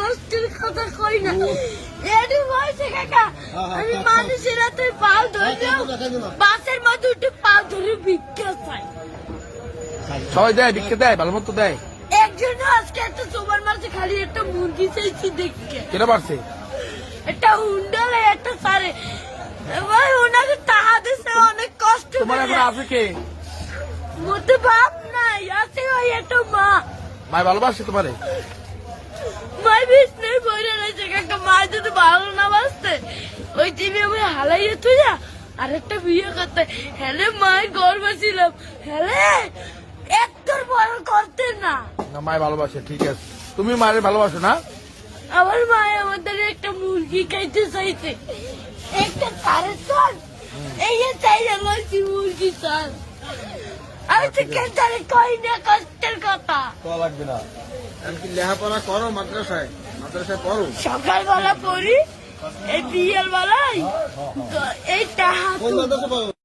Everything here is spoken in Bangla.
কষ্টের কথা কই না এডি বয়সে কাকা আমি মানুষের হাতে পাও ধরে বাসের মধ্যে উঠে পাও ধরে ভিক্ষা চাই সবাই দেয় ভিক্ষা দেয় ভালো মতো দেয় একজন আজকে একটা সুপার মার্কেটে খালি একটা মুরগি চাইছি দেখে কেনা পারছে একটা হুন্ডালে একটা সারে ভাই ওনাকে টাকা দিছে অনেক কষ্ট তোমার এখন আছে কে মতে বাপ নাই আছে ওই একটা মা ভাই ভালোবাসে তোমারে মাই বিষ্ণু বইরে রয়েছে কাকা মা যদি ভালো না বাসতে ওই টিভি আমি হালাইয়ে তুই আরেকটা বিয়ে করতে হেলে মায়ের গর্ব ছিলাম হেলে একটার বড় করতে না না মায় ভালোবাসে ঠিক আছে তুমি মায়ের ভালোবাসো না আমার মায় আমাদের একটা মুরগি খাইতে চাইছে একটা সাড়ে চাল এই যে চাই আমার মুরগি চাল আমি তো কেন্দ্রে কই না কষ্টের কথা লাগবে না এমনকি লেখাপড়া করো মাদ্রাসায় পড়ো সকালবেলা পড়ি এই বিয়ের বেলায় এই টাকা কোন মাদ্রাসা পড়ো